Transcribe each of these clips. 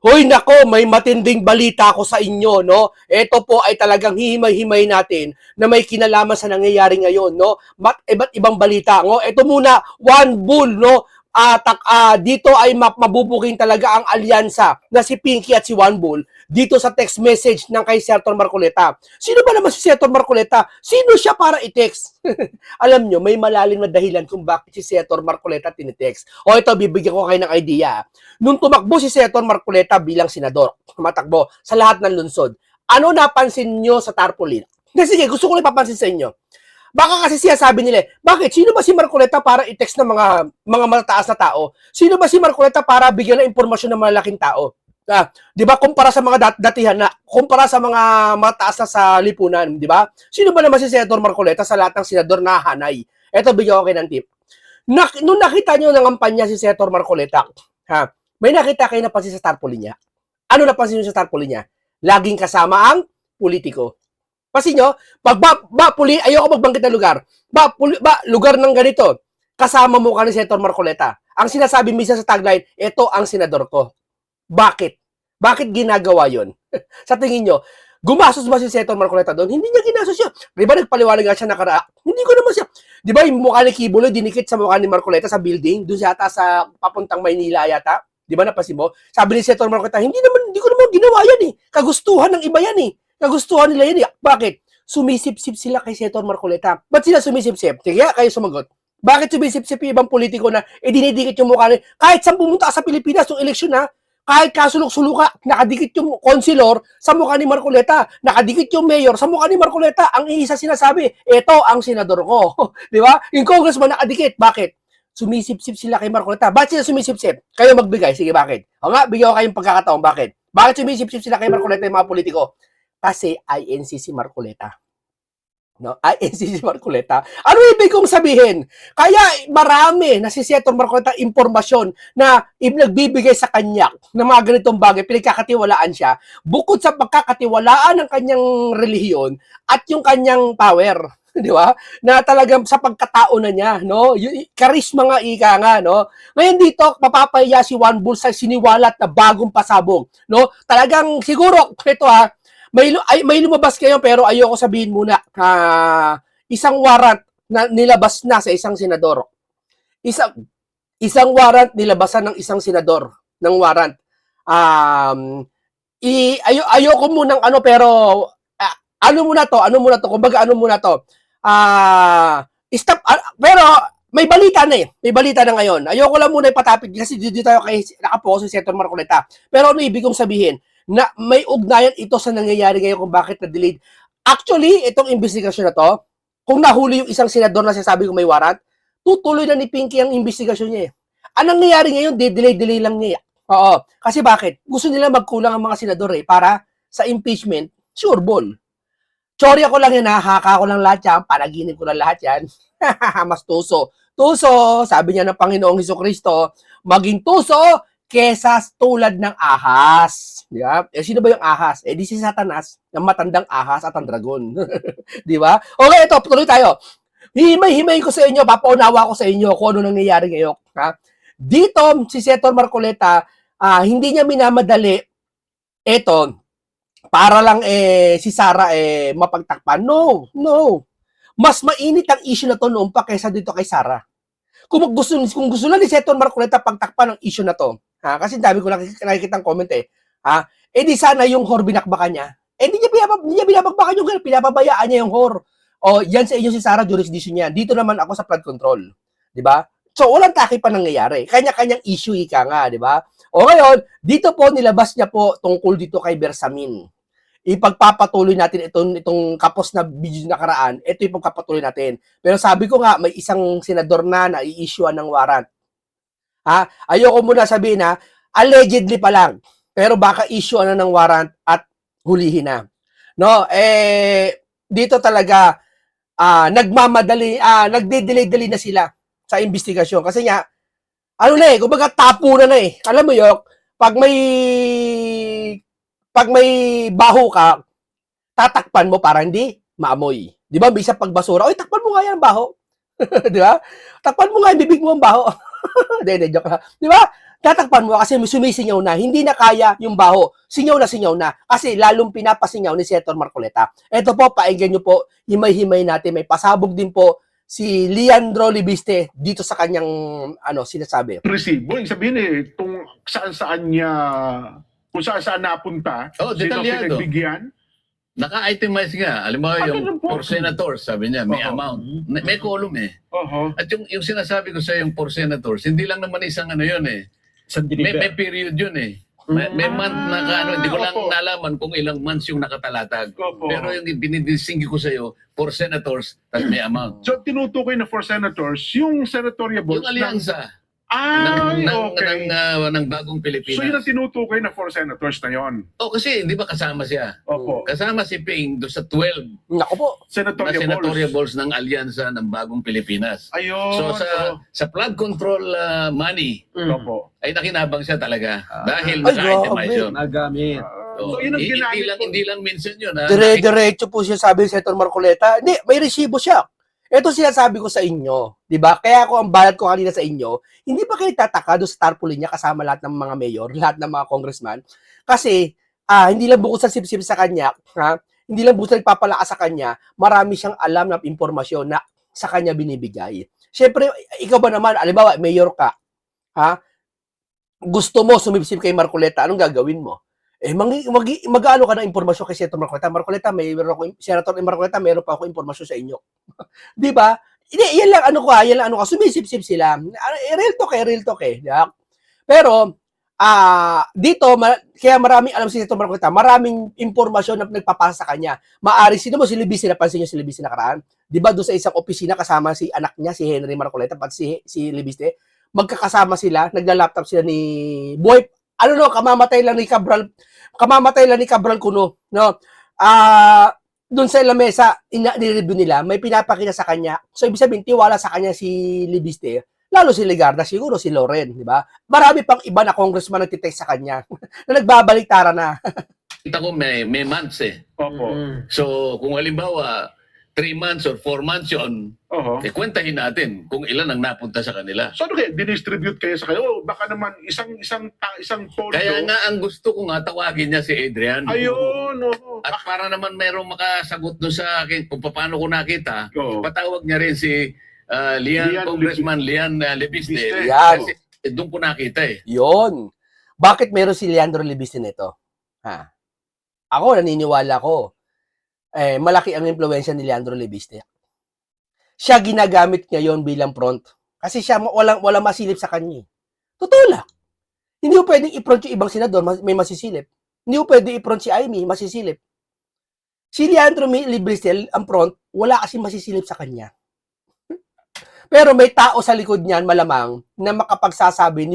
Hoy nako, may matinding balita ako sa inyo, no? Ito po ay talagang hihimay-himay natin na may kinalaman sa nangyayari ngayon, no? Iba't ibang balita, no? Ito muna, One Bull, no? Dito ay mabubuking talaga ang alyansa na si Pinky at si One Bull dito sa text message ng kay Senator Marcoleta. Sino ba naman si Senator Marcoleta? Sino siya para i-text? Alam nyo, may malalim na dahilan kung bakit si Senator Marcoleta tinitext. O ito, bibigyan ko kayo ng idea. Nung tumakbo si Senator Marcoleta bilang senador, tumatakbo sa lahat ng lungsod, ano napansin nyo sa tarpaulin? Sige, gusto ko lang ipapansin sa inyo. Baka kasi siya sabi nila, bakit? Sino ba si Marcoleta para i-text ng mga matataas na tao? Sino ba si Marcoleta para bigyan ng impormasyon ng malalaking tao? 'Di ba kumpara sa mga datihan na kumpara sa mga mataas na sa lipunan, 'di ba? Sino ba naman si Senator Marcoleta sa lahat ng senador na hanay? Ito bigyan ko kayo ng tip. Nung nakita niyo ng kampanya si Senator Marcoleta, may nakita kayo napansin sa tarpaulin niya? Ano napansin niyo sa tarpaulin niya? Laging kasama ang politiko. Pansin nyo, ayoko magbanggit na lugar. Lugar ng ganito, kasama mo ka ni Senator Marcoleta. Ang sinasabi minsan sa tagline, ito ang senador ko. Bakit? Bakit ginagawa yon? Sa tingin nyo, gumasos ba si Senator Marcoleta doon? Hindi niya ginasos yun. Di ba nagpaliwanag nga siya Hindi ko naman siya. Di ba yung mukha ni Kibuloy dinikit sa mukha ni Marcoleta sa building? Doon siya yata sa papuntang Maynila yata. Di ba napansin mo? Sabi ni Senator Marcoleta, hindi ko naman ginawa yan eh. Kagustuhan ng iba yan eh. Nagustuhan nila yun. Bakit? Sumisip-sip sila kay Senator Marcoleta. Ba't sila sumisip-sip? Sige, kayo sumagot. Bakit sumisip-sip yung ibang politiko na dinidikit yung mukha nila? Kahit saan pumunta ka sa Pilipinas, yung eleksyon kahit kasulok-suluka, nakadikit yung konsilor sa mukha ni Marcoleta, nakadikit yung mayor sa mukha ni Marcoleta, ang isa sinasabi, ito ang senador ko. Di ba? Yung congressman nakadikit. Bakit? Sumisip-sip sila kay Marcoleta. Bakit sila sumisip-sip? Kayo magbigay. Sige, bakit? O nga, bigyan ko kayong pagkakataon. Bakit? Bakit sumisip-sip sila kay Marcoleta yung mga politiko? Kasi INC si Marcoleta. No? INC si Marcoleta. Ano ibig kong sabihin? Kaya marami na si Senator Marcoleta impormasyon na nagbibigay sa kanya ng mga ganitong bagay, pinagkakatiwalaan siya, bukod sa pagkakatiwalaan ng kanyang relihiyon at yung kanyang power. Di ba? Na talagang sa pagkatao na niya, no? Charisma nga ika nga, no? Ngayon dito, mapapaya si One Bull sa siniwalat na bagong pasabog, no? Talagang siguro, ito may lumabas kayo pero ayoko sabihin muna. Isang warrant na nilabas na sa isang senador. Isang warrant nilabasan ng isang senador ng warrant. Ayoko munang pero ano muna to? Kumbaga ano muna to? Stop, pero may balita na eh. May balita na ngayon. Ayoko lang muna ipatapik kasi dito tayo kay nakapokus si Senator Marcoleta. Pero ano ibig kong sabihin? Na may ugnayan ito sa nangyayari ngayon kung bakit na-delayed. Actually, itong investigasyon na to, kung nahuli yung isang senador na sinasabi kung may warrant, tutuloy na ni Pinky ang investigasyon niya eh. Ang nangyayari ngayon, delay lang niya. Oo. Kasi bakit? Gusto nila magkulang ang mga senador eh, para sa impeachment, sure ball. Chorya ko lang yan ha, haka ko lang lahat yan, panaginip ko lang lahat yan. Mas tuso. Tuso, sabi niya ng Panginoong Hesukristo, maging tuso kesa tulad ng ahas. Di ba? Sino ba yung ahas? Di si Satanas, ang matandang ahas at ang dragon. Di ba? Okay, ito, tuloy tayo. Himay-himay ko sa inyo, papaunawa ko sa inyo kung ano nangyayari ngayon. Dito, si Senator Marcoleta, hindi niya minamadali ito, para lang si Sara mapagtakpan. No. Mas mainit ang issue na to noon pa kaysa dito kay Sara. Kung gusto lang ni Senator Marcoleta pagtakpan ng issue na to, kasi dami ko nakikita ng comment di sana yung hor binakbakan niya. Hindi niya binabakbakan yung pinapabayaan niya yung hor. O yan sa inyo si Sara, jurisdiction niya. Dito naman ako sa flood control. Di ba? So, walang taki pa nangyayari. Kanya-kanyang issue ika nga, di ba? O ngayon, dito po nilabas niya po tungkol dito kay Bersamin. Ipagpapatuloy natin itong kapos na video nakaraan, ito yung pagpapatuloy natin. Pero sabi ko nga, may isang senador na i-issue ng warrant. Ayoko muna sabihin allegedly pa lang. Pero baka issue ng warrant at hulihin na. No, dito talaga nagmamadali, nagde-delay na sila sa investigasyon kasi nga kumbaga tapo na Alam mo yok, pag may baho ka, tatakpan mo para hindi maamoy. 'Di ba? Bisa pagbasura, oy, takpan mo nga yan baho. 'Di ba? Takpan mo nga yung bibig mo ang baho. Hindi, joke lang. 'Di ba? tatakpan mo kasi sumisingaw na, hindi na kaya yung baho. Singaw na. Kasi lalong pinapasingaw ni Senator Marcoleta. Ito po, painggan nyo po, himay-himay natin. May pasabog din po si Leandro Libiste dito sa kanyang sinasabi. Resibo, yung sabihin kung saan-saan niya, kung saan-saan napunta, sino detalyado. pinagbigyan. Naka-itemize nga. Alam mo, yung for senators, sabi niya, may amount. May column At yung sinasabi ko sa yung for senators, hindi lang naman isang yun may period yun May month na hindi ko lang nalaman kung ilang months yung nakatalatag. Pero yung binidisinggi ko sa iyo, for senators, tas may amount. So, tinutukoy na for senators, yung senatorial votes Yung alyansa ng bagong Pilipinas. So, yun ang tinutukoy na for senators na yun. Kasi hindi ba kasama siya? Opo. Kasama si Ping do sa 12 Naku po. Senatorial balls ng alyansa ng bagong Pilipinas. Ayun. So sa flood control money, Opo. ay nakinabang siya talaga. Dahil Ay, naka-itemize grabe. yun. Nagamit. So, yun ang ginamit Hindi lang minsan yun. Diretso po siya sabi ni Senator Marcoleta. Hindi, may resibo siya. Ito sinasabi ko sa inyo, di ba? Kaya ako ang balat ko kanina sa inyo, hindi pa kayo tataka doon sa tarpaulin niya kasama lahat ng mga mayor, lahat ng mga congressman. Kasi, hindi lang bukod sa sip-sip sa kanya, hindi lang bukod sa nagpapalakas sa kanya, marami siyang alam na impormasyon na sa kanya binibigay. Siyempre, ikaw ba naman, alimbawa, mayor ka, gusto mo sumipsip kay Marcoleta, anong gagawin mo? Mag-ano ka ng impormasyon kay Senator Marcoleta. Marcoleta, Senator Marcoleta, mayroon pa ako impormasyon sa inyo. Di ba? Yan lang ano ka, sumisip-sip sila. Real talk yeah? Pero, dito, kaya maraming alam si Senator Marcoleta, maraming impormasyon na nagpapasa sa kanya. Maari, sino mo si Libis, napansin nyo si Libis nakaraan? Di ba doon sa isang opisina kasama si anak niya, si Henry Marcoleta, pati si Libis, magkakasama sila, nagla-laptop sila ni Boy, kamamatay lang ni Cabral Cuno, no? Doon sa lamesa, nireview nila, may pinapakita sa kanya. So, ibig sabihin, tiwala sa kanya si Libiste, lalo si Legarda, siguro si Loren, di ba? Marami pang iba na congressman nagtitext sa kanya, na nagbabaliktara na. Kita ko may months Opo. So, kung halimbawa, 3 months or 4 months yun, kwentahin natin kung ilan ang napunta sa kanila. So, dinistribute kayo sa kayo? Baka naman isang pondo. Kaya nga ang gusto ko nga tawagin niya si Adrian. Ayun, At para naman merong makasagot doon sa akin kung paano ko nakita, patawag niya rin si Congressman Lian Libiste. Yan. Kasi doon ko nakita Yon. Bakit meron si Leandro Libiste nito? Ako, naniniwala ko. Malaki ang impluwensya ni Leandro Libiste. Siya ginagamit ngayon bilang front. Kasi siya walang masilip sa kanya. Totoo lang. Hindi mo pwedeng i-front yung ibang senador, may masisilip. Hindi mo pwedeng i-front si Amy, masisilip. Si Leandro Libiste, ang front, wala kasi masisilip sa kanya. Pero may tao sa likod niyan, malamang, na makapagsasabi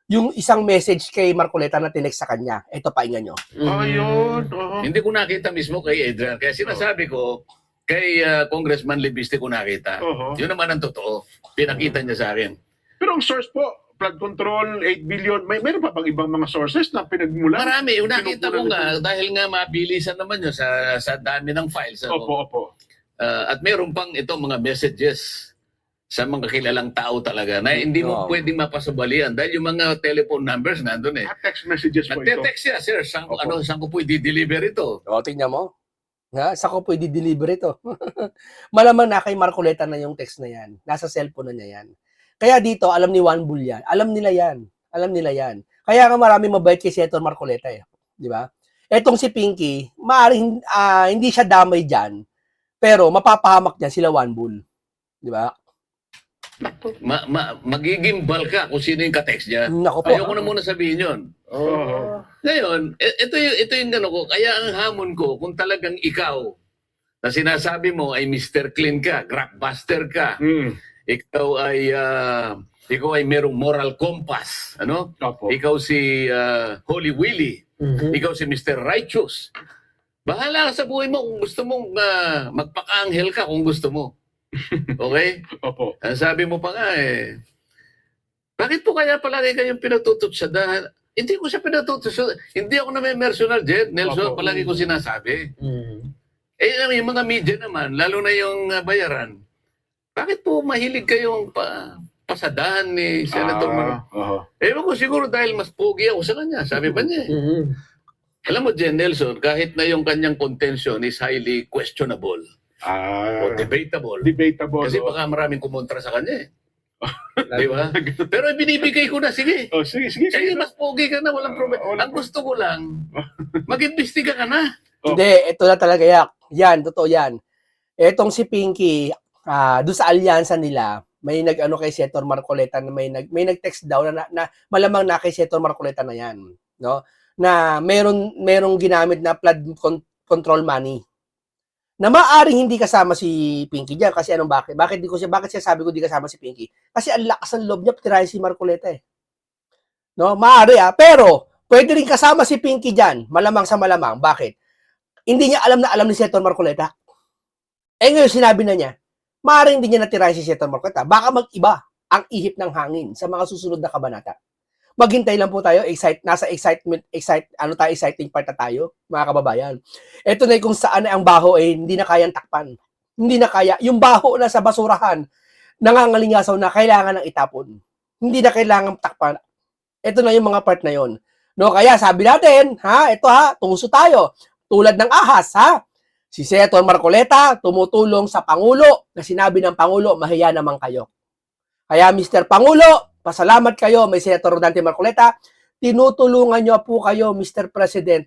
yung isang message kay Marcoleta na tinext sa kanya. Ito, painggan nyo. Ayun. Hindi ko nakita mismo kay Adrian. Kaya sinasabi ko, kay Congressman Libiste ko nakita. Yun naman ang totoo. Pinakita niya sa akin. Pero ang source po, flood control, 8 billion, mayroon pa bang ibang mga sources na pinagmulan? Marami. Yung nakita ko nga, dahil nga mabilisan naman yun sa dami ng files. Opo. At meron pang mga messages sa mga kilalang tao talaga na hindi mo pwedeng mapasabalian dahil yung mga telephone numbers nandun Text messages po ito. Nagte-text siya, sir, saan ko po i-deliver ito? Tingnan mo. Saan ko pwede deliver ito? Malamang na kay Marcoleta na yung text na yan. Nasa cellphone na niya yan. Kaya dito, alam ni Juan Bull yan. Alam nila yan. Kaya nga marami mabait kay Senator Marcoleta Di ba? Etong si Pinky, maaaring hindi siya damay dyan, pero mapapahamak niyan sila Juan Bull. Di ba? Magigimbal ka kung sino yung ka-text niya. Ayoko na muna sabihin yun. Ngayon, ito yung gano'n ko. Kaya ang hamon ko, kung talagang ikaw, na sinasabi mo ay Mr. Clean ka, grabbuster ka, ikaw ay merong moral compass, Ikaw si Holy Willie, ikaw si Mr. Righteous. Bahala ka sa buhay mo kung gusto mong magpaka-anghel ka kung gusto mo. Okay? Opo. Sabi mo pa nga bakit po kaya palagi kayong pinatututsa? Hindi ko siya pinatututsa. Hindi ako na may mercenal jet. Nelson, palagi ko sinasabi. Yung mga media naman, lalo na yung bayaran, bakit po mahilig kayong pasadahan ni Senator Ewan ko, siguro dahil mas pogi ako sa kanya. Sabi ba niya Alam mo, Jen Nelson, kahit na yung kanyang contention is highly questionable o debatable. Debatable. Kasi baka maraming kumontra sa kanya Di ba? Pero binibigay ko na, sige. Sige. Mas pogi ka na, walang problema. Ang gusto ko lang, mag-imbestiga ka na. Hindi, ito na talaga yan. Totoo yan. Etong si Pinky, doon sa alyansa nila, may nag-ano kay Senator Marcoleta na may nag-text daw na malamang na kay Senator Marcoleta na yan, no? Na merong ginamit na flood control money. Na maaring hindi kasama si Pinky diyan kasi bakit siya sabi ko di kasama si Pinky? Kasi ang lakas ng loob niya tirahin si Marcoleta No, maaari pero pwede rin kasama si Pinky diyan, malamang sa malamang. Bakit? Hindi niya alam na alam ni Senator Marcoleta. Ngayon sinabi na niya, maaaring hindi niya natirahin si Senator Marcoleta. Baka mag-iba ang ihip ng hangin sa mga susunod na kabanata. Maghintay lang po tayo, exciting part na tayo, mga kababayan. Ito na kung saan ang baho hindi na kayang takpan. Hindi na kaya. Yung baho na sa basurahan, nangangalingasaw na kailangan ng itapon. Hindi na kailangan takpan. Ito na yung mga part na yon. No, kaya sabi natin, tuso tayo. Tulad ng ahas, si Senator Marcoleta tumutulong sa Pangulo na sinabi ng Pangulo, mahiya naman kayo. Kaya Mr. Pangulo, pasalamat kayo, may Senator Rodante Marcoleta, tinutulungan nyo po kayo, Mr. President,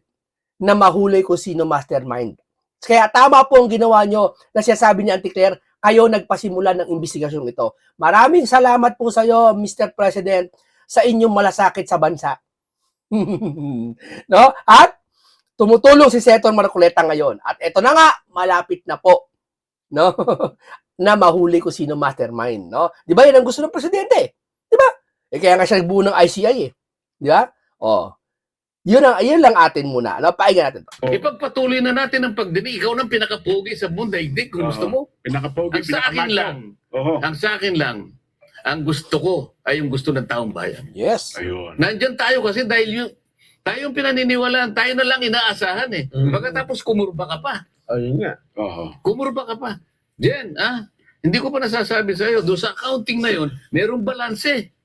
na mahuli kung sino mastermind. Kaya tama po ang ginawa nyo na sinasabi ni Auntie Claire, kayo nagpasimula ng investigasyong ito. Maraming salamat po sa iyo, Mr. President, sa inyong malasakit sa bansa. No? At tumutulong si Senator Marcoleta ngayon. At ito na nga, malapit na po. No? Na mahuli kung sino mastermind. No? Di ba yun ang gusto ng presidente? Di ba? Kaya nga siya nagbuo ng ICI Di ba? Yun lang atin muna. No? Pahinga natin to. Ipagpatuloy na natin ang pagdinig. Ikaw nang pinakapogi sa mundo. Hindi, kung gusto mo. Pinakapogi, ang sa akin lang. Ang sa akin lang. Ang gusto ko ay yung gusto ng taong bayan. Yes. Ayun. Nandyan tayo kasi dahil tayong pinaniniwalaan, tayo na lang inaasahan Pagkatapos kumurba ka pa. Ayun nga. Kumurba ka pa. Jen, hindi ko pa nasasabi sa iyo, doon sa accounting na yun, merong balanse.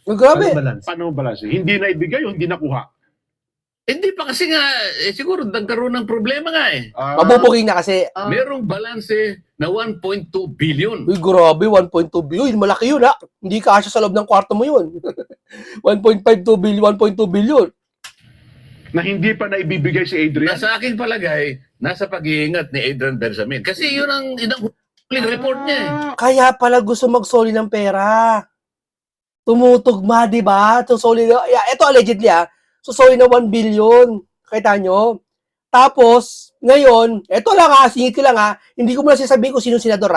Grabe. Paano balanse? Hindi na ibigay o hindi nakuha? Hindi pa kasi nga, siguro nagkaroon ng problema nga Mabubuking na kasi. Merong balanse na 1.2 billion. Uy, grabe, 1.2 billion. Malaki yun, Hindi kasya sa loob ng kwarto mo yun. 1.52 billion, 1.2 billion. Na hindi pa naibibigay si Adrian? Sa aking palagay, nasa pag-iingat ni Adrian Bersamin. Kasi yun ang huling report niya Kaya pala gusto magsoli ng pera. Tumutugma, di ba? Ito allegedly, susoli na 1 billion. Kita nyo? Tapos, ngayon, ito lang singit ko lang hindi ko muna sasabihin kung sino senador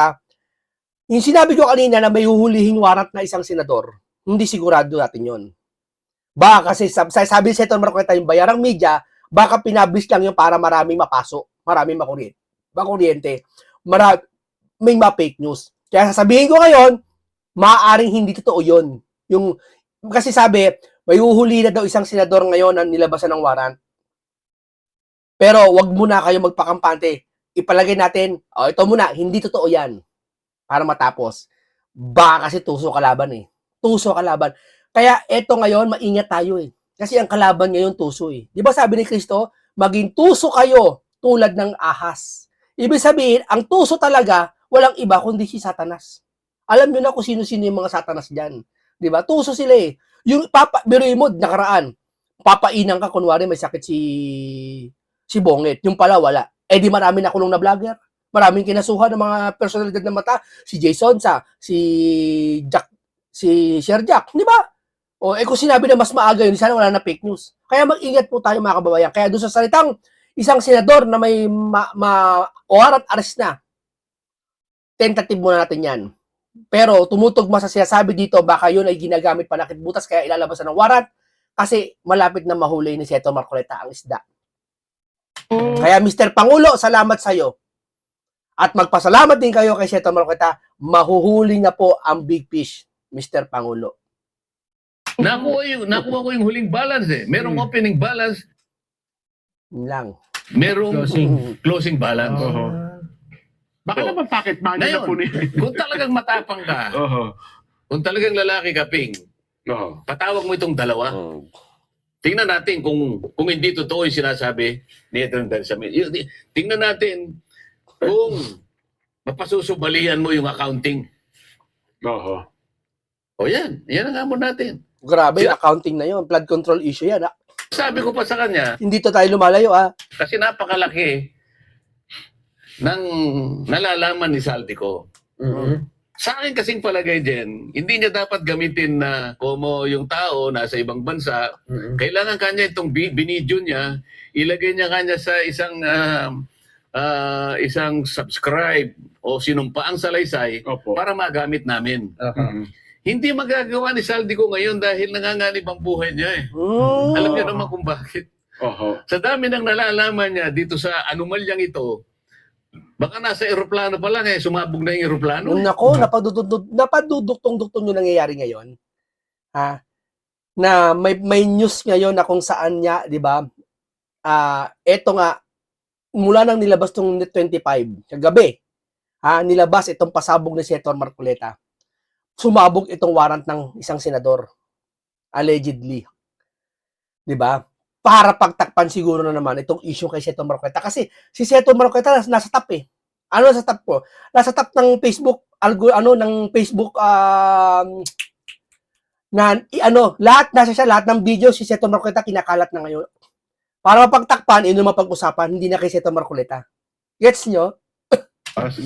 Yung sinabi ko kanina na may huhulihing warrant na isang senador, hindi sigurado natin yon. Baka kasi sabi ni Senator Marcoleta yung bayarang media, baka pinablis lang yung para maraming mapasok, maraming makuryente, may ma-fake news. Kaya sasabihin ko ngayon, maaaring hindi totoo yun. Kasi sabi, may uhuli na daw isang senador ngayon na nilabasan ng warrant. Pero wag muna kayo magpakampante. Ipalagay natin, ito muna, hindi totoo yan. Para matapos. Baka kasi tuso kalaban Tuso kalaban. Kaya eto ngayon, maingat tayo Kasi ang kalaban ngayon tuso Di ba sabi ni Kristo, maging tuso kayo tulad ng ahas. Ibig sabihin, ang tuso talaga, walang iba kundi si Satanas. Alam nyo na kung sino-sino yung mga Satanas dyan. Di ba? Tuso sila Yung biruin mo, nakaraan, papainan ka, kunwari may sakit si Bonget. Yung pala, wala. Di marami nakulong na vlogger. Maraming kinasuhan ng mga personalidad ng mata. Si Jason Sa, si Jack, si Sir Jack. Di ba? Kung sinabi na mas maaga yun, sana wala na fake news. Kaya mag-ingat po tayo mga kababayan. Kaya doon sa salitang isang senador na may warrant arrest na, tentative muna natin yan. Pero tumutugma sa sinasabi dito, baka yun ay ginagamit panakit butas kaya ilalabasan ng warrant kasi malapit na mahuli ni Senator Marcoleta ang isda. Kaya Mr. Pangulo, salamat sa iyo. At magpasalamat din kayo kay Senator Marcoleta, mahuhuli na po ang big fish, Mr. Pangulo. Nakuha ko yung huling balance Merong opening balance, Lang. merong closing balance. Baka naman pocket money na po niya. Kung talagang matapang ka, kung talagang lalaki ka, Ping, Oo. patawag mo itong dalawa. Tingnan natin kung hindi totoo yung sinasabi ni Edwin Benjamin. Tingnan natin kung mapasusubalian mo yung accounting. Oo. O yan ang hamon natin. Grabe, Sila- accounting na yun. Flood control issue yan. Sabi ko pa sa kanya, Hindi to tayo lumalayo, kasi napakalaki ng nalalaman ni Saldico. Sa akin kasing palagay din, hindi niya dapat gamitin na como yung tao nasa ibang bansa. Kailangan kanya itong binidyo niya, ilagay niya kanya sa isang subscribe o sinumpaang salaysay Opo. para magamit namin. Mhm. Hindi magagawa ni Saldico ngayon dahil nanganganib ang buhay niya eh. Alam niyo naman kung bakit. Oo. Sa dami ng nalalaman niya dito sa anomalyang ito, baka nasa eroplano pa lang sumabog na yung eroplano. Nako, napaduduktong-duktong yung nangyayari ngayon. Na may news ngayon na kung saan niya, di ba? Eto nga, mula nang nilabas tong Net 25, kagabi, nilabas itong pasabog ni Senator Marcoleta. Sumabog itong warrant ng isang senador. Allegedly. Di ba? Para pagtakpan siguro na naman itong issue kay Senator Marcoleta. Kasi si Senator Marcoleta nasa top eh. Ano nasa top po? Nasa top ng Facebook, ng Facebook, lahat ng video si Senator Marcoleta kinakalat na ngayon. Para mapagtakpan, mapag-usapan, hindi na kay Senator Marcoleta. Gets nyo?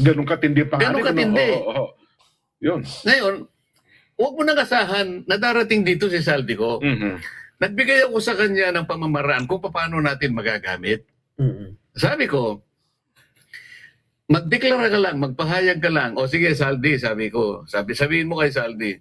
Ganun katindi pa. Ganun katindi. Oo. Yun. Ngayon, huwag mo nang asahan na darating dito si Saldico. Mhm. Nagbigay ako sa kanya ng pamamaraan kung paano natin magagamit. Sabi ko, magdeklara ka lang, magpahayag ka lang. O sige, Saldi, sabi ko. Sabihin mo kay Saldi,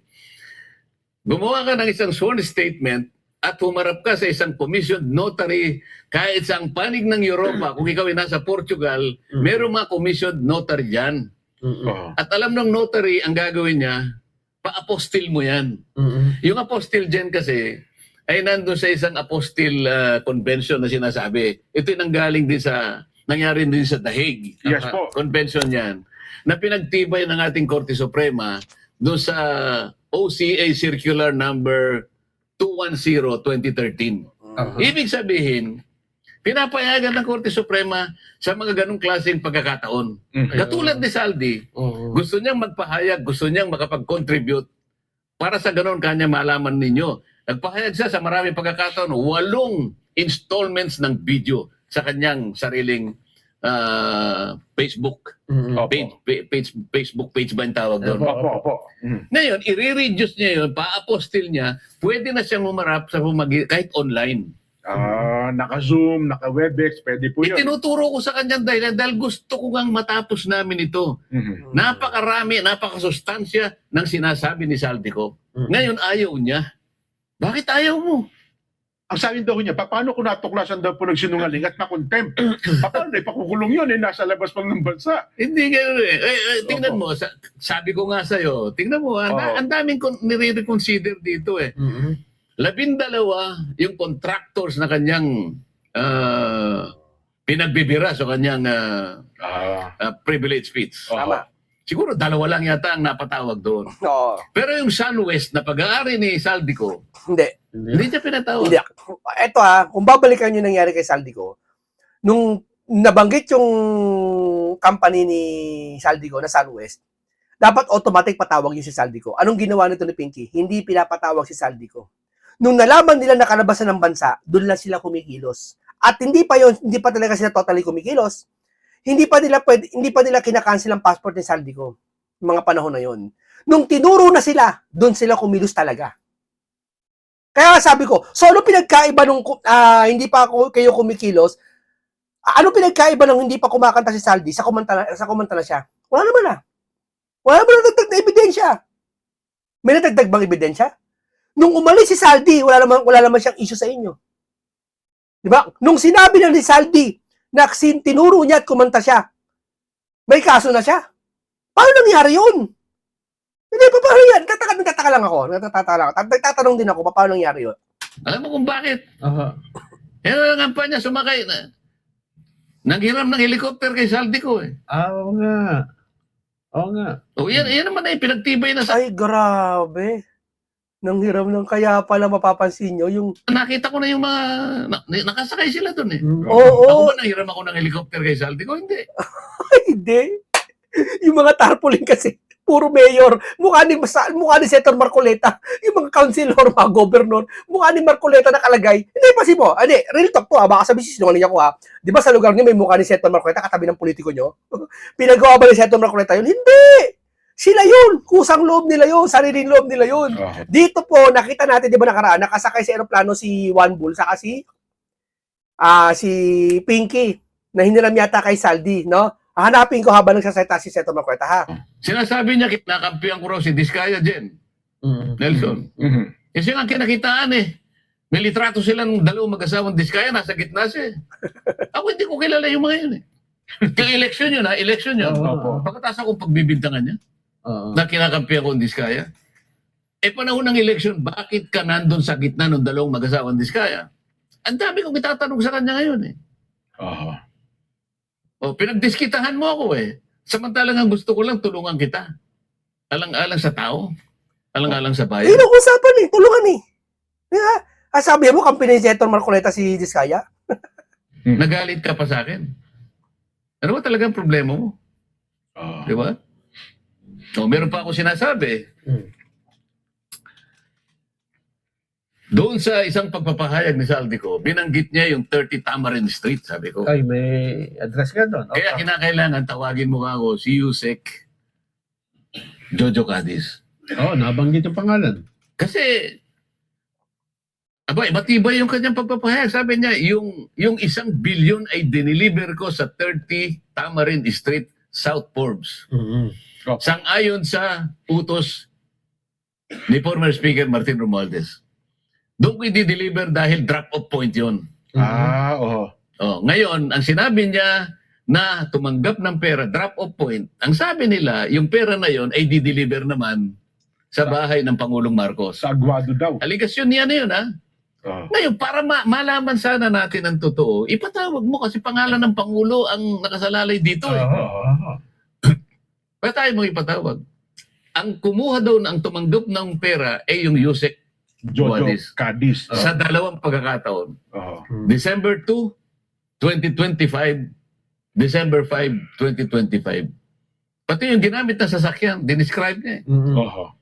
gumawa ka ng isang sworn statement at humarap ka sa isang commissioned notary kahit sa ang panig ng Europa. Kung ikaw ay nasa Portugal, meron mga commissioned notary dyan. Oo. At alam ng notary, ang gagawin niya, pa-apostil mo yan. Yung apostil dyan kasi, ay nandun sa isang apostil convention na sinasabi. Ito yung nanggaling din nangyari din sa The Hague. Yes po. Convention yan. Na pinagtibay ng ating Korte Suprema doon sa OCA Circular Number 210-2013. Ibig sabihin, pinapayagan ng Korte Suprema sa mga ganong klaseng pagkakataon. Mhm. Katulad ni Saldi, gusto niyang magpahayag, gusto niyang makapag-contribute para sa ganon kanya malaman ninyo. Nagpahayag siya sa maraming pagkakataon, 8 installments ng video sa kanyang sariling Facebook Facebook page ba yung tawag doon? Opo. Mhm. Ngayon, i-reduce niya yun, pa-apostil niya, pwede na siyang humarap sa kahit online. Naka-Zoom, naka-Webex, pwede po yun. Itinuturo ko sa kanyang dahilan dahil gusto ko ngang matapos namin ito. Mhm. Napakarami, napakasustansya ng sinasabi ni Saldico. Ngayon, ayaw niya. Bakit ayaw mo? Ang sabi daw niya, paano kung natuklasan daw po nagsinungaling at na-contempt? Paano ipakukulong yun nasa labas pang ng bansa? Hindi ganun eh. Tingnan mo, sabi ko nga sa'yo, tingnan mo, ang daming nire-reconsider dito eh. 12 yung contractors na kanyang pinagbibira sa kanyang privilege speech. Tama. Siguro 2 lang yata ang napatawag doon. Oo. Pero yung SunWest na pag-aari ni Saldico, Hindi. hindi niya pinatawag. Hindi. Ito kung babalikan yung nangyari kay Saldico, nung nabanggit yung company ni Saldico na SunWest, dapat automatic patawag yung si Saldico. Anong ginawa nito ni Pinky? Hindi pinapatawag si Saldico. Nung nalaman nila na kalabasan ng bansa, doon lang sila kumikilos. At hindi pa talaga sila totally kumikilos. Hindi pa nila kinakancel ang passport ni Saldico mga panahon na yon. Nung tinuro na sila, doon sila kumilos talaga. Kaya sabi ko, so ano pinagkaiba nung hindi pa kayo kumikilos? Ano pinagkaiba nung hindi pa kumakanta si Saldi sa kumanta na siya? Wala naman Wala naman nagdagdag na ebidensya. May natagdag bang ebidensya? Nung umalis si Saldi, wala naman siyang issue sa inyo. Di ba? Nung sinabi na ni Saldi na tinuro niya at kumanta siya, may kaso na siya. Paano nangyari yun? Hindi, paano yan? Nagtataka lang ako. Nagtatanong din ako, paano nangyari yun? Alam mo kung bakit? Yan ang pa niya, sumakay na. Nanghiram ng helicopter kay Saldico eh. Oo nga. Oo nga. O yan naman ay pinagtibay na sa... Ay, grabe. Nang hiram ng kaya pala mapapansin nyo, yung... Nakita ko na yung mga... nakasakay sila doon eh. Oo, Ako ba nanghiram ako ng helicopter kay Saldi ko? Hindi. hindi. Yung mga tarpaulin kasi, puro mayor. Mukha ni Senator Marcoleta. Yung mga councilor, mga governor, mukha ni Marcoleta nakalagay. Hindi, pasibo. Hindi, real talk to, baka sabi sinungaling ako ha. Di ba sa lugar niyo may mukha ni Senator Marcoleta katabi ng politiko nyo? Pinagawa ba ni Senator Marcoleta yun? Hindi! Sila yun! Kusang loob nila yun! Sariling loob nila yun! Dito po, nakita natin, di ba nakaraan, nakasakay sa aeroplano si Juan Bull, saka si Pinky, na hiniram yata kay Saldi, no? Hanapin ko habang nagsasalita si Senator Marcoleta, ha? Sinasabi niya, nakampihan ko raw si Diskaya Jen. Nelson. Kasi nga kinakitaan eh. May litrato sila ng dalawang mag-asawang Diskaya, nasa gitna siya eh. Ako hindi ko kilala yung mga yun eh. Kaya election yun ha, election yun. Pagkatapos akong pagbibintangan niya, na kinakampihan ko ang Diskaya. Panahon ng election, bakit ka nandun sa gitna ng dalawang mag-asawang Diskaya? Ang dami kong itatanong sa kanya ngayon eh. Pinagdiskitahan mo ako eh. Samantalang ang gusto ko lang, tulungan kita. Alang-alang sa tao. Alang-alang sa bayan. Yun ang usapan eh, tulungan eh. Sabi mo, kampi ni Senator Marcoleta si Diskaya? Nagalit ka pa sa akin. Ano ba talagang problema mo? Di ba? Meron pa ako sinasabi. Doon sa isang pagpapahayag ni Saldi ko, binanggit niya yung 30 Tamarind Street, sabi ko. Ay, may address ka doon. Kaya kinakailangan tawagin mo ako si Yusek Jojo Cadiz. Nabanggit yung pangalan. Kasi, matibay yung kanyang pagpapahayag. Sabi niya, yung 1 billion ay diniliver ko sa 30 Tamarind Street, South Forbes. Sang-ayon sa utos ni former Speaker Martin Romualdez. Doon ko i-deliver dahil drop-off point yun. Ngayon, ang sinabi niya na tumanggap ng pera, drop-off point, ang sabi nila, yung pera na yon ay di-deliver naman sa bahay ng Pangulong Marcos. Sa Aguado daw. Aligasyon niya na yun, ha? Ngayon, para malaman sana natin ang totoo, ipatawag mo kasi pangalan ng Pangulo ang nakasalalay dito. Ba't tayo mo ipatawag? Ang kumuha doon, ang tumanggap ng pera ay yung Yusek Jojo Cadiz. sa dalawang pagkakataon. December 2, 2025, December 5, 2025. Pati yung ginamit na sasakyan, dinescribe niya.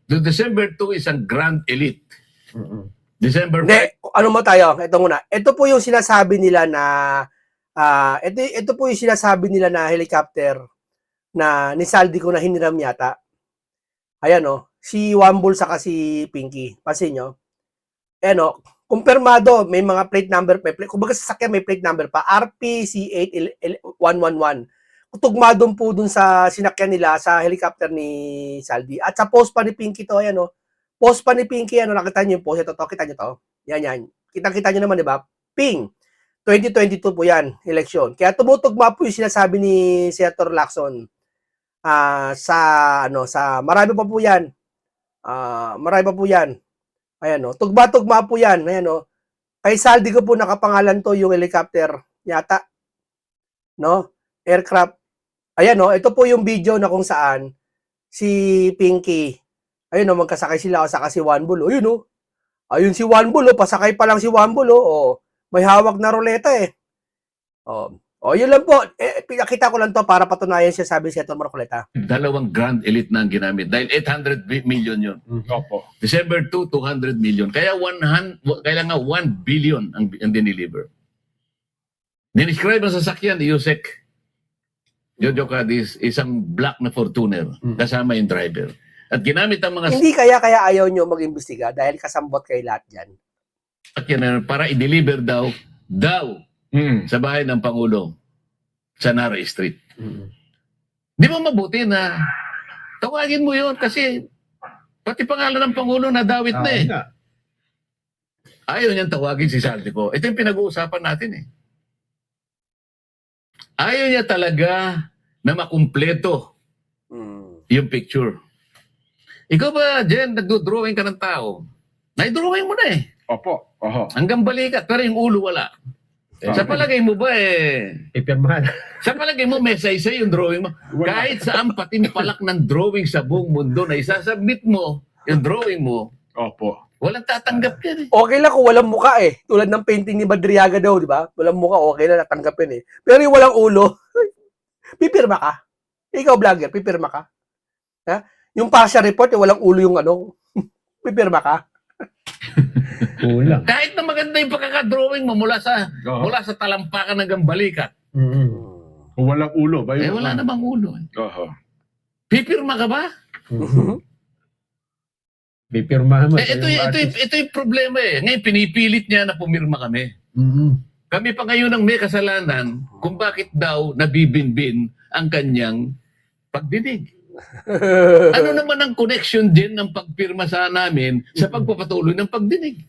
The December 2 is ang Grand Elite. December 5. Ano mo tayo? Ito muna. Ito po yung sinasabi nila na ito po yung sinasabi nila na helicopter na ni Saldi ko na hiniram yata. Ayan si Wambul saka si Pinky. Pansin nyo? Ayan kumpirmado, may mga plate number, kumbaga sasakyan may plate number pa, RPC8111. Tugma doon po dun sa sinakyan nila sa helicopter ni Saldi. At sa post pa ni Pinky to, ayan post pa ni Pinky, nakita niyo yung post, ito, kita niyo to? Yan. Kita niyo naman, di ba? Ping. 2022 po yan, election. Kaya tumutugma po yung sinasabi ni Senator Lacson. Sa marami pa po yan. Ayan tugma-tugma po yan. Ayan Kay Saldi ko po nakapangalan to yung helicopter yata. Aircraft. Ayan ito po yung video na kung saan si Pinky, ayun magkasakay sila saka si Juan Bull. Ayun si Juan Bull, pasakay pa lang si Juan Bull, may hawak na ruleta eh. Yun lang po. Pinakita ko lang to para patunayan siya, sabi si Senator Marcoleta. Dalawang Grand Elite na ang ginamit. Dahil 800 million yun. December 2, 200 million. Kaya kailangan 1 billion ang diniliver. Dinescribe ang sasakyan ni Yusek Jojo Cadiz, isang black na Fortuner. Kasama yung driver. At ginamit ang mga... Hindi kaya ayaw nyo mag-imbestiga dahil kasambot kay lahat dyan. Para i-deliver daw sa bahay ng Pangulo sa Nara Street. Di ba mabuti na tawagin mo yon kasi pati pangalan ng Pangulo nadawit na eh. Ayaw niyang tawagin si Saldi ko. Ito yung pinag-uusapan natin eh. Ayaw niya talaga na makumpleto yung picture. Ikaw ba, Jen, nagdo-drawing ka ng tao? Nai-drawing mo na eh. Opo. Hanggang balikat, pero yung ulo wala. Sa palagay mo ba Ipirmahan. sa palagay mo may say yung drawing mo? Wala. Kahit saan pati palak ng drawing sa buong mundo na isasubmit mo yung drawing mo, Opo. walang tatanggap yan eh. Okay lang kung walang muka eh. Tulad ng painting ni Madriaga daw, di ba? Walang muka, okay na natanggapin eh. Pero yung walang ulo, pipirma ka. Ikaw, vlogger, pipirma ka. Ha? Yung partial report, yung walang ulo yung ano, pipirma ka. Kulang. Kahit na maganda yung pagkakadrawing mo mula sa Oo. talampakan hanggang balikat, Mm-mm. Kung walang ulo ba yun? wala namang ulo. Oho. Pipirma ka ba? Pipirmahan mo. Ito yung problema eh. Ngayon, pinipilit niya na pumirma kami. Mm-mm. Kami pa ngayon ang may kasalanan kung bakit daw nabibinbin ang kanyang pagdinig. Ano naman ang connection din ng pagpirma sa namin sa pagpapatuloy ng pagdinig?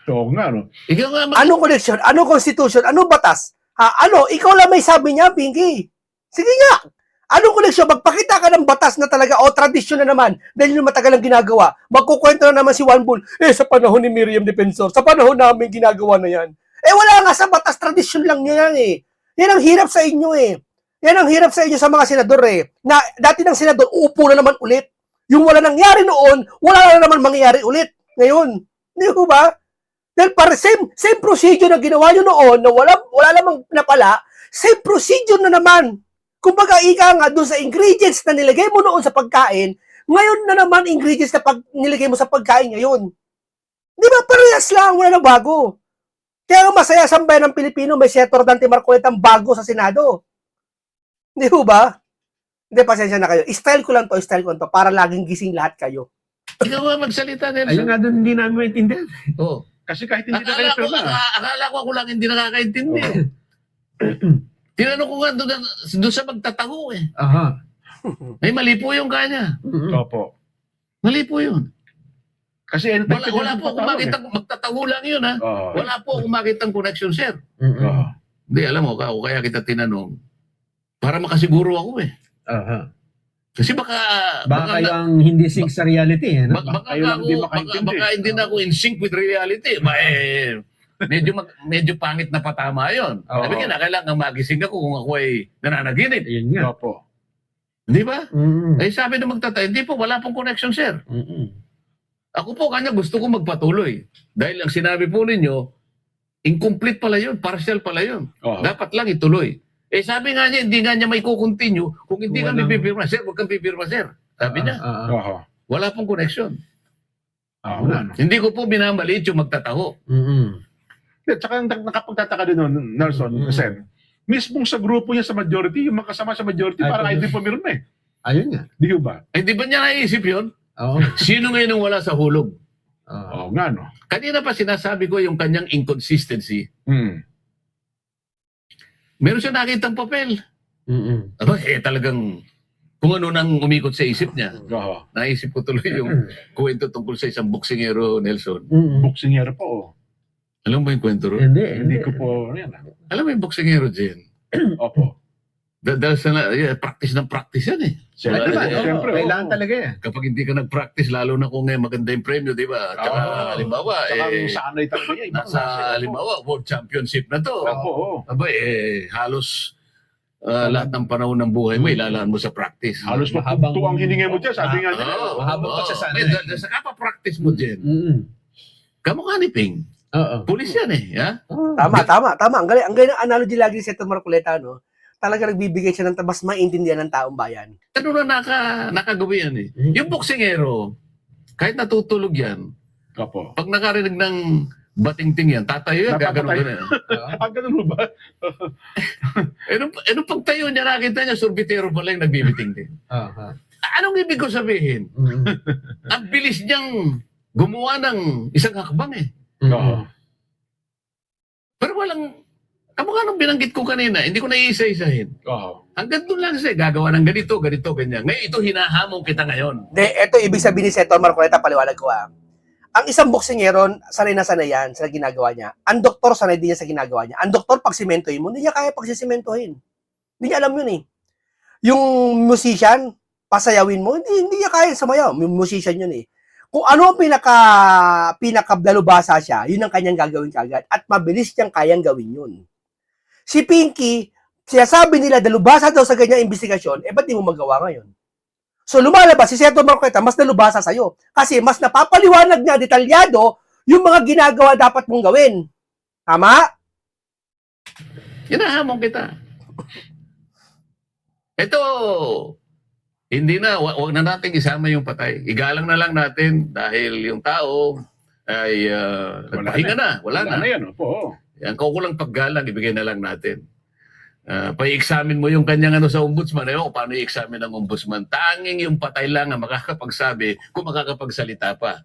Oo nga, no? Ikaw nga, Anong connection? Anong constitution? Anong batas? Ha? Ano? Ikaw lang may sabi niya, Pinky. Sige nga. Anong connection? Magpakita ka ng batas na talaga o tradisyon na naman dahil yung matagal ang ginagawa. Magkukwento na naman si Juan Bull, sa panahon ni Miriam Defensor, sa panahon namin ginagawa na yan. Wala nga sa batas, tradisyon lang yan eh. Yan ang hirap sa inyo eh. Yan ang hirap sa inyo sa mga senador eh. Na dati ng senador, uupo na naman ulit. Yung wala nangyari noon, wala na naman mangyayari ulit. Ngayon. Hindi ko ba? Dahil para same procedure na ginawa nyo noon na wala namang napala, same procedure na naman. Kumbaga, ika nga doon sa ingredients na nilagay mo noon sa pagkain, ngayon na naman ingredients na nilagay mo sa pagkain ngayon. Di ba? Parehas lang, wala na bago. Kaya nga masaya sa bayan ng Pilipino, may Senator Dante Marcoleta ang bago sa Senado. Di ba? Hindi, pasensya na kayo. Style ko lang to, para laging gising lahat kayo. ikaw nga magsalita, Ayun Nelson. nga doon, hindi namin maintindihan. Oh. Kasi kahit hindi na kayo pirma. Akala ko ako lang hindi nakakaintindi. Tinanong ko nga doon sa magtatago eh. Aha. May mali po yung kanya. Mm-mm. Opo. Mali po yun. Kasi Wala po akong makitang magtatago lang yun ha. Oo. Wala po akong makitang connection, sir. Mm-mm. Oo. Hindi, alam mo, kaya kita tinanong. Para makasiguro ako eh. Aha. Kasi baka Baka yung hindi sync sa reality. Eh, no? baka kayo lang ako, di baka, makaintindi. baka hindi na ako in sync with reality. Medyo pangit na patama yon. Oo. Sabi nga, kailangan magising ako kung ako ay nananaginip. Ayun nga. Opo. Di ba? Mm-mm. Eh sabi ng magtatay, hindi po, wala pong connection, sir. Mm-mm. Ako po, kanya gusto ko magpatuloy. Dahil ang sinabi po ninyo, incomplete pala yun, partial pala yun. Oo. Dapat lang ituloy. Sabi nga niya, hindi nga niya may kukontinue kung hindi kami Walang- pipirma. Sir, huwag kang pipirma, sir. Sabi niya, Oho. wala pong connection. Oo nga, no? Hindi ko po minamaliit yung magtataho. Mm-mm. Tsaka nakapagtataka din nun, Nelson, Sen. Mismong sa grupo niya sa majority, yung makasama sa majority, Ay, parang pag- hindi pumirma eh. Ayun nga. Di ba? Di ba niya naisip yun? Oo. Sino ngayon ang wala sa hulog? Oo. Oo nga, no? Kanina pa sinasabi ko yung kanyang inconsistency. Hmm. Meron siya nakitang papel. Mm-mm. Aba, talagang kung ano nang umikot sa isip niya. Oo. Naisip ko tuloy yung kwento tungkol sa isang boksingero, Nelson. Mm-mm. Boksingero po. Oh. Alam mo yung kwento ron? Hindi ko po, yan. Alam mo yung boksingero, Jen? Opo. Dahil sa practice ng practice yan eh. Siyempre, Wala, Oo, siyempre. kailangan oo. talaga yan. Kapag hindi ka nag-practice, lalo na kung maganda yung premyo, di ba? Tsaka, Oo. halimbawa, Saka sanay talaga yan. ibang nasa, klase, opo. halimbawa, World Championship na to. Opo, oo. Aba, halos lahat ng panahon ng buhay mo, ilalaan mo sa practice. Halos Mahabang- mapugto ang hininga mo dyan, sabi nga nila. Oo, Mahabang oo. pagsasanay. Dahil sa kapa-practice mo, Jen, Mm-mm. kamukha ni Ping. Oo. Pulis yan eh. Ha? Tama. Ang galing ng analogy lagi ni Senator Marcoleta, no? Talaga nagbibigay siya ng mas maintindihan ng taong bayan. Ano na nakagawi yan eh. Yung boksingero, kahit natutulog yan, Opo. pag nakarinig ng bating-ting yan, tatayo yan, gagano'n Napapatay. gano'n. Ah, ganun mo ba? Nung pagtayo niya, nakita niya, sorbitero pala yung nagbibiting-ting. Aha. Anong ibig ko sabihin? Mm-mm. Ang bilis niyang gumawa ng isang hakbang eh. Oo. Pero kamukha nung binanggit ko kanina, hindi ko naiisa-isahin. Oo. Hanggang doon lang siya, gagawa ng ganito, ganyan. Ngayon, ito hinahamon kita ngayon. Ito ibig sabihin ni Senator Marcoleta, paliwanag ko Ang isang boksingero, sanay na sanay yan sa ginagawa niya. Ang doktor, sanay din niya sa ginagawa niya. Ang doktor, pag simentohin mo, hindi niya kaya pagsisimentohin. Hindi niya alam yun eh. Yung musician, pasayawin mo, hindi niya kaya sumayaw. Yung musician yun eh. Kung ano ang pinakabdalubasa siya, yun ang kanyang gagawin kagad. At mabilis niyang kayang gawin yun. Si Pinky, sinasabi nila dalubasa daw sa ganyang investigasyon, ba't di mo magawa ngayon? So lumalabas, si Senator Marcoleta, mas dalubasa sa'yo. Kasi mas napapaliwanag niya, detalyado, yung mga ginagawa dapat mong gawin. Tama? Hinahamon kita. Ito, hindi na, wag na natin isama yung patay. Igalang na lang natin dahil yung tao ay nagpahinga na. Wala na. yan. Opo. Yan, kaukulang paggalang, ibigay na lang natin. Pa-examine mo yung kanyang sa ombudsman. Paano i-examine ng ombudsman? Tanging yung patay lang ang makakapagsabi kung makakapagsalita pa.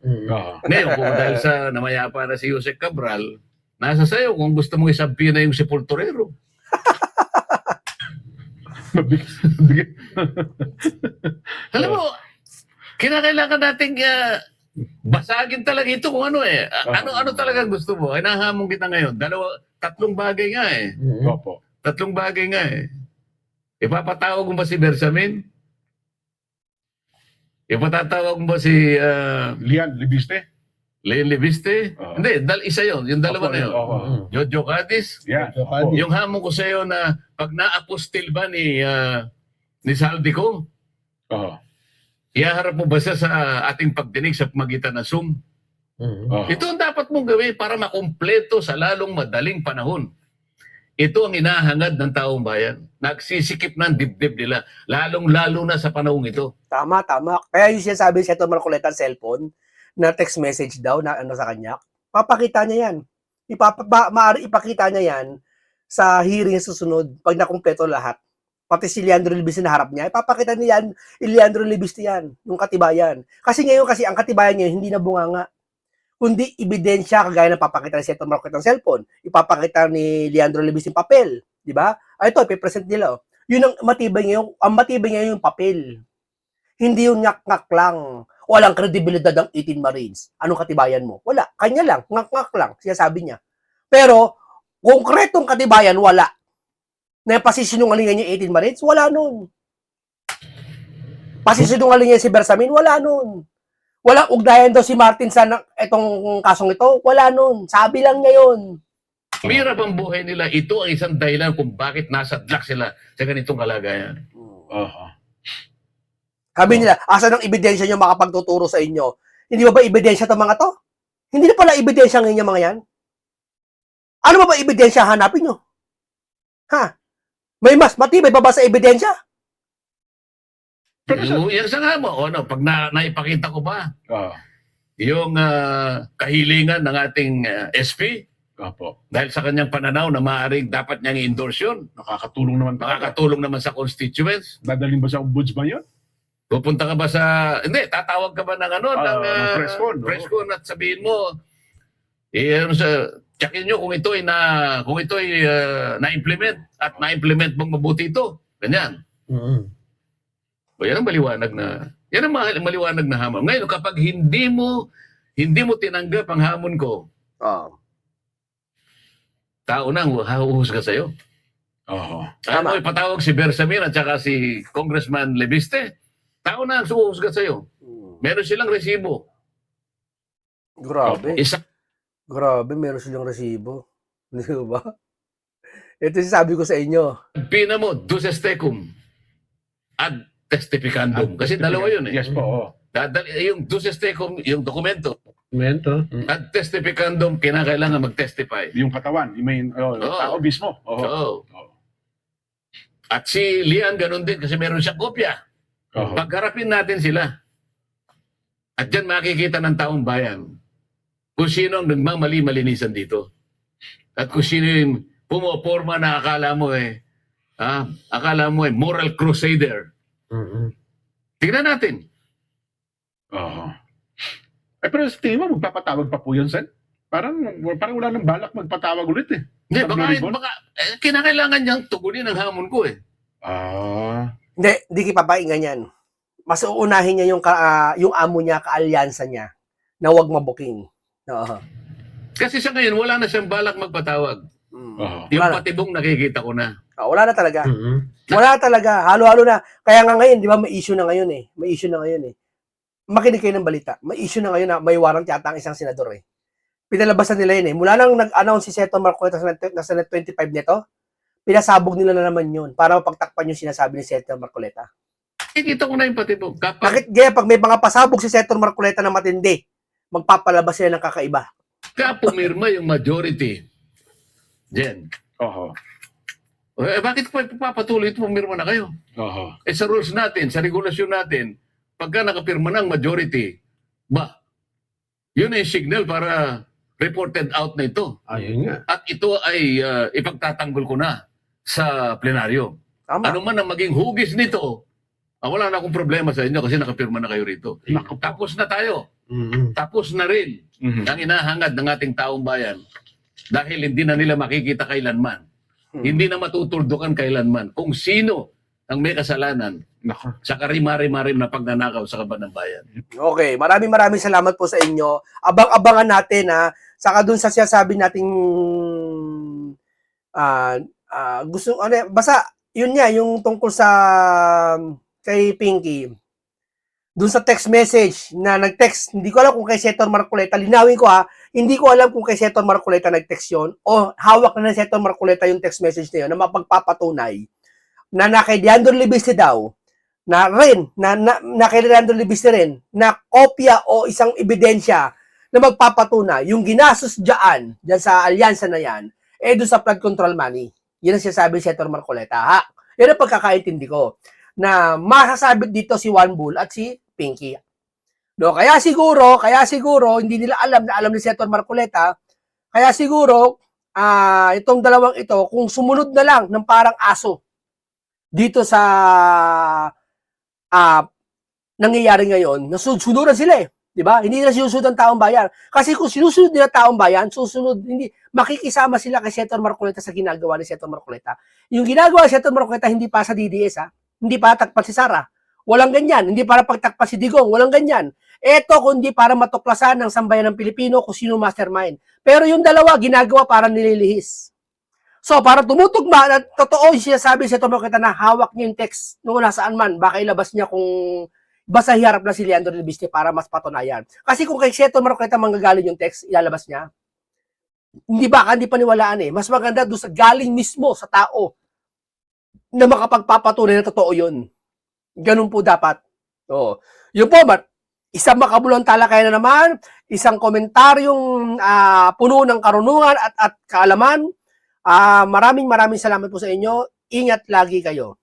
Ngayon, kung dahil sa namayapa na si Jose Cabral, nasa sayo kung gusto mong isabi na yung sepulturero. Alam mo, kinakailangan nating basagin talaga ito kung ano ano talaga gusto mo. Ay nahamon kita ngayon. Tatlong bagay nga Opo. Tatlong bagay nga Ipapatawag mo ba si Bersamin? Ipatatawag mo ba si Lian Libiste? Leon Leviste? Hindi, isa yon. Yung dalawa na yun. Jojo Cadiz? Yeah. Yung hamon ko sa iyo na pag na-apostil ba ni Saldico, ihaharap mo ba siya sa ating pagdinig sa magitan ng Zoom? Ito ang dapat mong gawin para makumpleto sa lalong madaling panahon. Ito ang inahangad ng taong bayan. Nagsisikip ng dibdib nila, lalong-lalo na sa panahong ito. Tama. Kaya yung sinasabi si Senator Marcoleta sa cellphone, na text message daw na sa kanya, papakita niya yan. Maaari ipakita niya yan sa hearing susunod pag nakumpleto lahat. Pati si Leandro Libiste na harap niya, ipapakita niya yan, Leandro Libiste yan, yung katibayan. Kasi ngayon, ang katibayan ngayon, hindi na bunganga. Kundi ebidensya, kagaya ng papakita ni Senator Marcoleta ng cellphone, ipapakita ni Leandro Libiste yung papel. Di ba? Ito, ipipresent nila. Yun ang matibay ngayon yung papel. Hindi yung ngak-ngak lang. Walang kredibilidad ang 18 Marines. Anong katibayan mo? Wala. Kanya lang. Ngak-ngak lang. Sinasabi niya. Pero, konkretong katibayan, wala. Na pasisinungalingan yung 18 Marines, wala nun. Pasisinungalingan si Bersamin, wala nun. Walang ugnayan daw si Martin sa itong kasong ito, wala nun. Sabi lang niya yun. Mahirap ang buhay nila. Ito ang isang dahilan kung bakit nasadlak sila sa ganitong kalagayan. Sabi nila, asan ang ebidensya nyo makapagtuturo sa inyo? Hindi ba ebidensya itong mga to? Hindi na pala ebidensya ngayon yung mga yan? Ano ba ebidensya hanapin nyo? Ha? May mas matibay pa ba sa ebidensya? Yan sa nga mo. Pag naipakita ko ba yung kahilingan ng ating SP, dahil sa kanyang pananaw na maaaring dapat niyang i-endorse yun. Nakakatulong naman sa constituents. Dadalhin ba sa ombudsman yun? Pupunta ka ba sa... Hindi, tatawag ka ba ng ng press con at sabihin mo, tsakin nyo kung ito ay na-implement at na-implement mong mabuti ito. Ganyan. Yan ang maliwanag na hamon. Ngayon, kapag hindi mo tinanggap ang hamon ko, tao na huhusga sa'yo. Ano, ipatawag si Bersamin at saka si Congressman Leviste, tao na ang suhusga sa'yo. Meron silang resibo. Grabe. Grabe, meron silang resibo. Di ba? Ito sabi ko sa inyo. Pina mo, duces tecum ad testificandum. Kasi dalawa yun Yes po. Yung duces tecum, yung dokumento. Ad testificandum, kinakailangan mag-testify. Yung katawan, tao mismo. At si Lian, ganun din kasi meron siyang kopya. Pagharapin natin sila. At dyan makikita ng taong bayan kung sino ang nagmamali-malinisan dito. At kung sino yung pumoporma na akala mo moral crusader. Tingnan natin. Pero sa tingin mo, magpapatawag pa po yun, Sen? Parang wala nang balak magpatawag ulit eh. Hindi, baka kinakailangan niyang tugunin ang hamon ko eh. Hindi kipapaingan yan. Mas uunahin niya yung amo niya, kaalyansa niya, na huwag mabuking. Kasi sa ngayon, wala na siyang balak magpatawag. Yung patibong nakikita ko na. Wala na talaga. Wala talaga. Halo-halo na. Kaya nga ngayon, di ba, may issue na ngayon eh. makinig kayo ng balita. May issue na ngayon na may warrant yata ang isang senador eh. Pinalabasan nila yun eh. Mula nang nag-announce si Senator Marcoleta na Senate 25 nito, pinasabog nila na naman yun para mapagtakpan yung sinasabi ni Senator Marcoleta. Kikita ko na yung pati mo. Bakit gaya pag may mga pasabog si Senator Marcoleta na matindi, magpapalabas sila ng kakaiba. Pumirma yung majority. Jen. Oho. Bakit pa papatuloy ito pumirma na kayo? Oho. Sa rules natin, sa regulasyon natin, pagka nakapirma ng majority, yun ay signal para reported out na ito. Ayun nga. At ito ay ipagtatanggol ko na sa plenaryo. Tama. Ano man ang maging hugis nito, wala na akong problema sa inyo kasi nakapirma na kayo rito. Tapos na tayo. Tapos na rin ang inahangad ng ating taong bayan dahil hindi na nila makikita kailanman. Hindi na matutuldukan kailanman kung sino ang may kasalanan sa karimari-marim na pagnanakaw sa kaban ng bayan. Okay, maraming salamat po sa inyo. Abang-abangan natin saka dun sa sinasabi nating gusto basta yun nga yung tungkol sa kay Pinky. Dun sa text message na nag-text, hindi ko alam kung kay Senator Marcoleta, linawin ko hindi ko alam kung kay Senator Marcoleta nag-text yun o hawak na ng Senator Marcoleta yung text message na yun na mapagpapatunay na kay Leandro Libiste daw, na kay Leandro Libiste rin, na kopya o isang ebidensya na magpapatunay yung ginastos dyan sa alyansa na yan, doon sa flood control money. Yan ang sinasabi ni Senator Marcoleta. Yan ang pagkakaintindi ko na masasabit dito si Juan Bull at si Pinky. No, kaya siguro hindi nila alam na alam ni Senator Marcoleta, kaya siguro itong dalawang ito kung sumunod na lang ng parang aso dito sa nangyayari ngayon, nasusunuran sila eh. 'Di ba? Hindi nila sinusunod ang taong bayan. Kasi kung sinusunod nila taong bayan, hindi makikisama sila kay Senator Marcoleta sa ginagawa ni Senator Marcoleta. Yung ginagawa ni Senator Marcoleta hindi pa sa DDS hindi para takpan si Sara. Walang ganyan. Hindi para pagtakpan si Digong. Walang ganyan. Ito kundi para matuklasan ng sambayan ng Pilipino kung sino mastermind. Pero yung dalawa, ginagawa para nililihis. So, para tumutugma, na totoo yung sinasabi sa Marcoleta na hawak niya yung text nung nasaan man, baka ilabas niya kung basta hiharap na si Leandro Libiste para mas patunayan. Kasi kung kay Senator Marcoleta manggagaling yung text, ilalabas niya, hindi paniwalaan eh. Mas maganda doon sa galing mismo sa tao na makapagpapatunay na totoo yun. Ganun po dapat. So, yun po, isang makabulong talakayan na naman, isang komentaryong puno ng karunungan at kaalaman. Maraming salamat po sa inyo. Ingat lagi kayo.